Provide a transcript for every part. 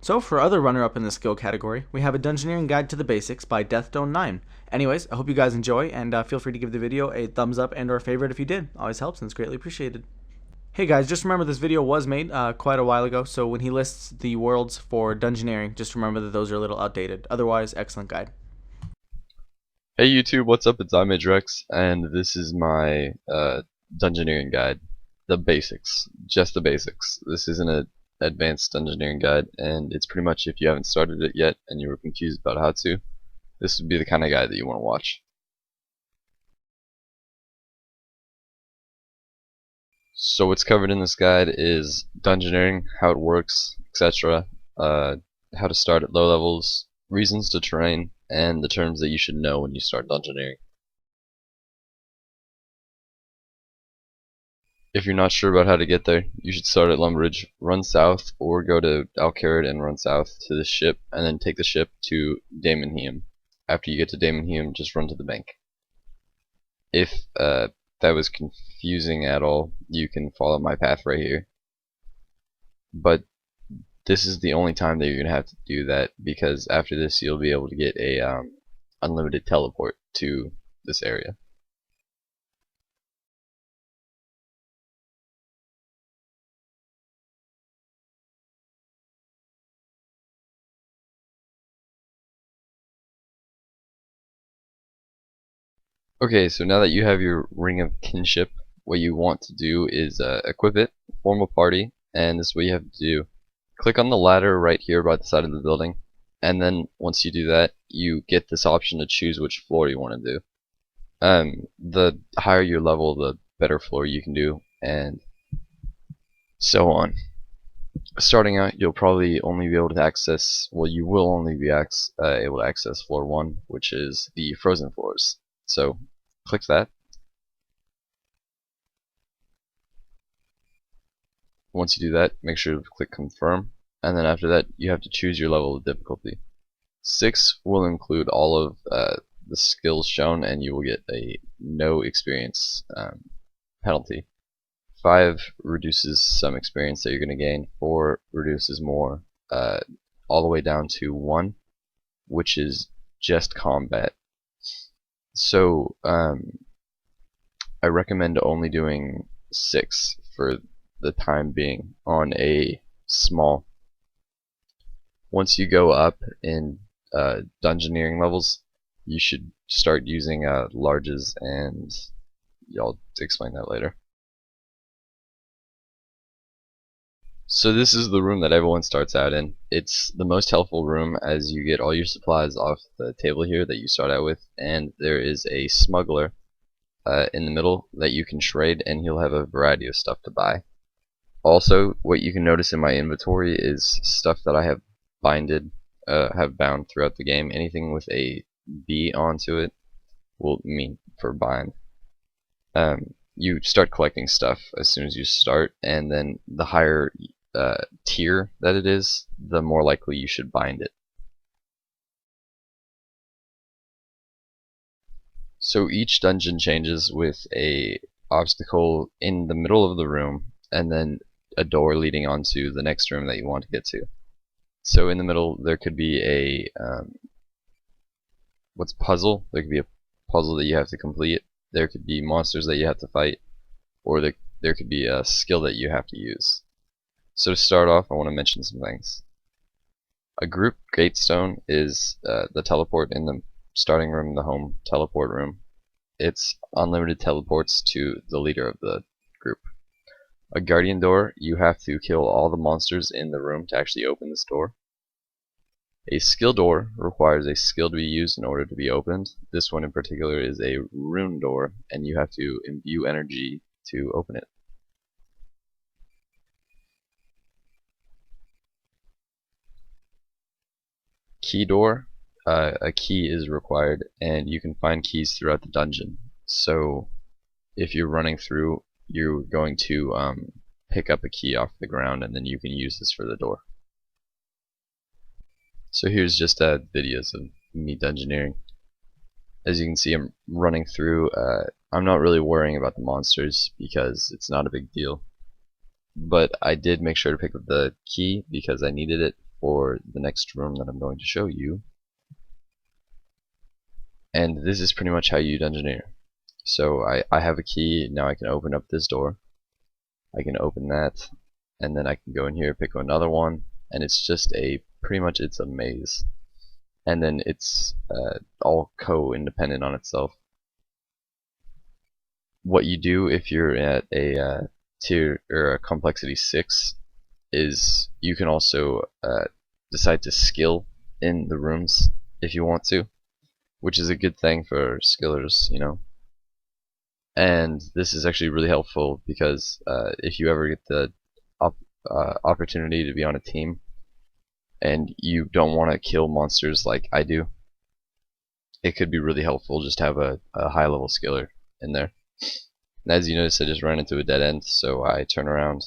So for other runner-up in the skill category, we have a Dungeoneering Guide to the Basics by Deathstone9. Anyways, I hope you guys enjoy, and feel free to give the video a thumbs up and or favorite if you did. Always helps and it's greatly appreciated. Hey guys, just remember this video was made quite a while ago, so when he lists the worlds for Dungeoneering, just remember that those are a little outdated. Otherwise, excellent guide. Hey YouTube, what's up? It's iMageRex, and this is my Dungeoneering guide. The basics. Just the basics. This isn't an advanced Dungeoneering guide, and it's pretty much if you haven't started it yet and you were confused about how to, this would be the kind of guide that you want to watch. So what's covered in this guide is Dungeoneering, how it works, etc., how to start at low levels, reasons to train, and the terms that you should know when you start Dungeoneering. If you're not sure about how to get there, you should start at Lumbridge, run south, or go to Alcarad and run south to the ship, and then take the ship to Daemonheim. After you get to Daemonheim, just run to the bank. If that was confusing at all, you can follow my path right here. But this is the only time that you're going to have to do that, because after this you'll be able to get a unlimited teleport to this area. Okay, so now that you have your Ring of Kinship, what you want to do is equip it, form a party, and this is what you have to do. Click on the ladder right here by the side of the building, and then once you do that, you get this option to choose which floor you want to do. The higher your level, the better floor you can do, and so on. Starting out, you'll probably only be able to access, well, you will only be able to access floor 1, which is the frozen floors. So click that. Once you do that, make sure to click confirm, and then after that you have to choose your level of difficulty. 6 will include all of the skills shown, and you will get a no experience penalty. 5 reduces some experience that you're going to gain. 4 reduces more, all the way down to 1, which is just combat. So I recommend only doing 6 for the time being on a small. Once you go up in Dungeoneering levels, you should start using larges, and I'll explain that later. So this is the room that everyone starts out in. It's the most helpful room, as you get all your supplies off the table here that you start out with, and there is a smuggler in the middle that you can trade, and he'll have a variety of stuff to buy. Also, what you can notice in my inventory is stuff that I have bound throughout the game. Anything with a B onto it will mean for bind. You start collecting stuff as soon as you start, and then the higher tier that it is, the more likely you should bind it. So each dungeon changes with a obstacle in the middle of the room, and then a door leading onto the next room that you want to get to. So in the middle there could be a puzzle. There could be a puzzle that you have to complete. There could be monsters that you have to fight, or there could be a skill that you have to use. So to start off, I want to mention some things. A group gatestone is the teleport in the starting room, the home teleport room. It's unlimited teleports to the leader of the group. A guardian door, you have to kill all the monsters in the room to actually open this door. A skill door requires a skill to be used in order to be opened. This one in particular is a rune door, and you have to imbue energy to open it. Key door, a key is required, and you can find keys throughout the dungeon. So if you're running through, you're going to pick up a key off the ground, and then you can use this for the door. So here's just videos of me dungeoneering. As you can see, I'm running through. I'm not really worrying about the monsters because it's not a big deal. But I did make sure to pick up the key because I needed it for the next room that I'm going to show you. And this is pretty much how you dungeoneer. So I have a key, now I can open up this door. I can open that, and then I can go in here, pick another one, and it's just pretty much it's a maze. And then it's all co-independent on itself. What you do if you're at a tier or a complexity 6 is you can also decide to skill in the rooms if you want to, which is a good thing for skillers, you know. And this is actually really helpful because if you ever get the opportunity to be on a team and you don't want to kill monsters like I do, it could be really helpful just to have a high level skiller in there. And as you notice, I just ran into a dead end, so I turn around,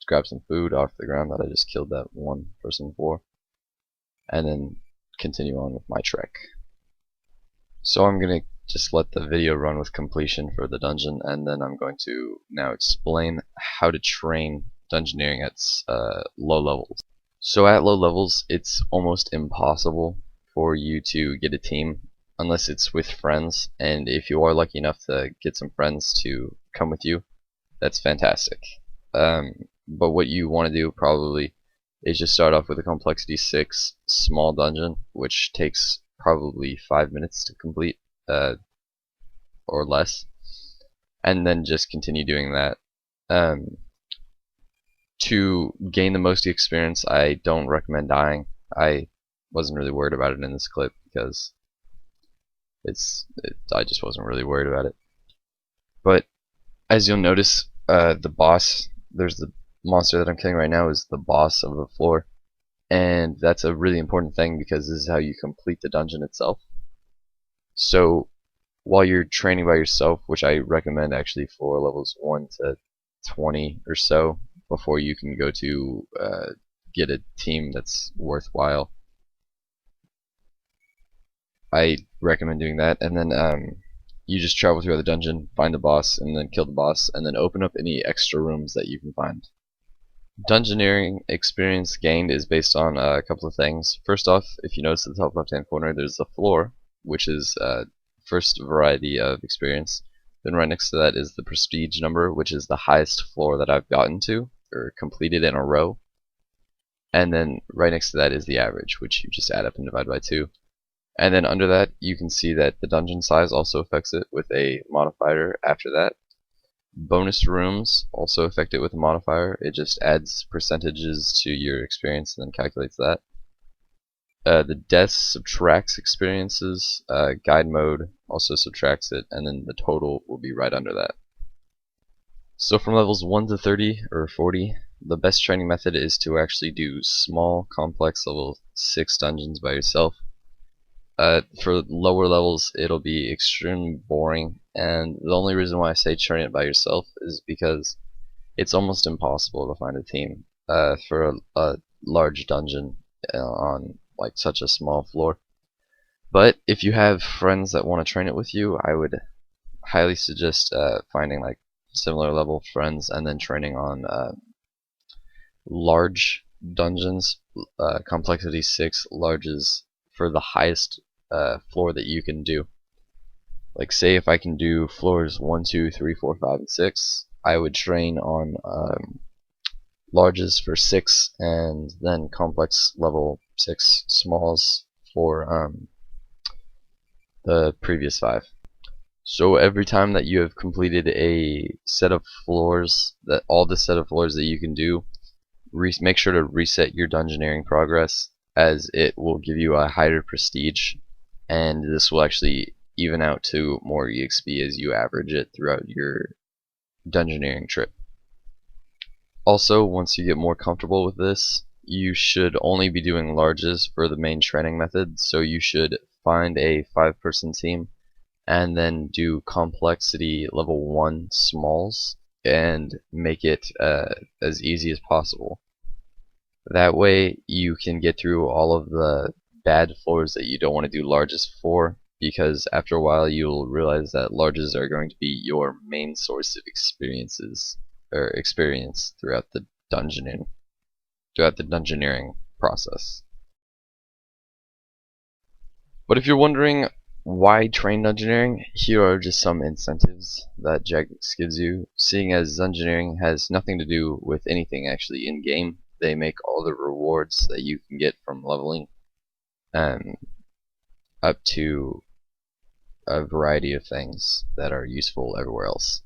grab some food off the ground that I just killed that one person for, and then continue on with my trek. So I'm going to just let the video run with completion for the dungeon, and then I'm going to now explain how to train dungeoneering at low levels. So at low levels, it's almost impossible for you to get a team unless it's with friends, and if you are lucky enough to get some friends to come with you, that's fantastic. But what you want to do probably is just start off with a complexity 6 small dungeon, which takes probably 5 minutes to complete or less, and then just continue doing that. To gain the most experience, I don't recommend dying. I wasn't really worried about it in this clip because I just wasn't really worried about it. But as you'll notice, the boss, there's the monster that I'm killing right now is the boss of the floor, and that's a really important thing because this is how you complete the dungeon itself. So while you're training by yourself, which I recommend actually for levels 1 to 20 or so, before you can go to get a team that's worthwhile, I recommend doing that. And then you just travel through the dungeon, find the boss, and then kill the boss, and then open up any extra rooms that you can find. Dungeoneering experience gained is based on a couple of things. First off, if you notice at the top left hand corner, there's the floor, which is first variety of experience. Then right next to that is the prestige number, which is the highest floor that I've gotten to or completed in a row. And then right next to that is the average, which you just add up and divide by 2. And then under that, you can see that the dungeon size also affects it with a modifier after that. Bonus rooms also affect it with a modifier. It just adds percentages to your experience and then calculates that. The death subtracts experiences. Guide mode also subtracts it, and then the total will be right under that. So from levels 1 to 30 or 40, the best training method is to actually do small, complex level 6 dungeons by yourself. For lower levels, it'll be extremely boring, and the only reason why I say train it by yourself is because it's almost impossible to find a team for a large dungeon on like such a small floor. But if you have friends that want to train it with you, I would highly suggest finding like similar level friends and then training on large dungeons. Complexity 6 large is for the highest floor that you can do. Like say if I can do floors 1, 2, 3, 4, 5, and 6, I would train on larges for 6 and then complex level 6 smalls for the previous 5. So every time that you have completed a set of floors, that all the set of floors that you can do, make sure to reset your dungeoneering progress, as it will give you a higher prestige, and this will actually even out to more EXP as you average it throughout your dungeoneering trip. Also, once you get more comfortable with this, you should only be doing larges for the main training method, so you should find a 5-person team and then do complexity level 1 smalls and make it as easy as possible. That way you can get through all of the bad floors that you don't want to do larges for, because after a while you'll realize that larges are going to be your main source of experience throughout the dungeoneering. process. But if you're wondering why train Dungeoneering, here are just some incentives that Jagex gives you. Seeing as Dungeoneering has nothing to do with anything actually in game, they make all the rewards that you can get from leveling um, up to a variety of things that are useful everywhere else.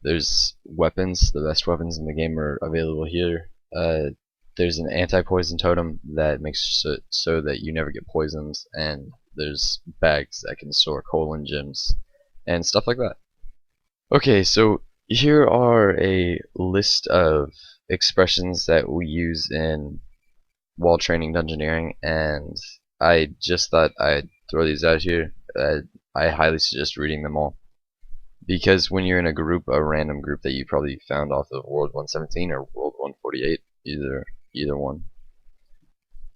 There's weapons. The best weapons in the game are available here. There's an anti-poison totem that makes so that you never get poisoned, and there's bags that can store coal and gems and stuff like that. Okay, so here are a list of expressions that we use in while training Dungeoneering, and I just thought I'd throw these out here. I highly suggest reading them all, because when you're in a group, a random group that you probably found off of World 117 or World 148, either one,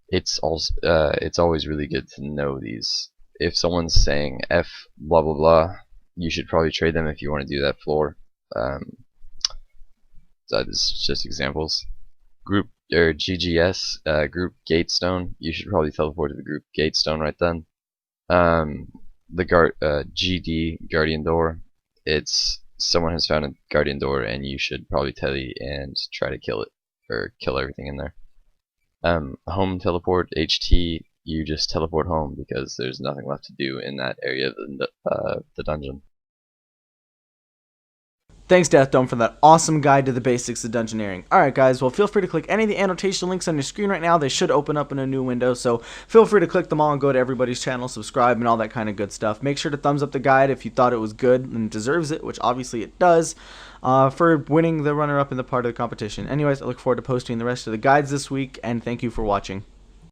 it's always really good to know these. If someone's saying F blah blah blah, you should probably trade them if you want to do that floor. That is just examples. Group or GGS, group Gatestone, you should probably teleport to the group Gatestone right then. The GD Guardian Door, it's someone has found a Guardian Door and you should probably tele and try to kill it or kill everything in there. Home teleport HT, you just teleport home because there's nothing left to do in that area of the dungeon. Thanks, Death Dome, for that awesome guide to the basics of Dungeoneering. Alright guys, well feel free to click any of the annotation links on your screen right now. They should open up in a new window, so feel free to click them all and go to everybody's channel, subscribe, and all that kind of good stuff. Make sure to thumbs up the guide if you thought it was good and deserves it, which obviously it does, for winning the runner-up in the part of the competition. Anyways, I look forward to posting the rest of the guides this week, and thank you for watching.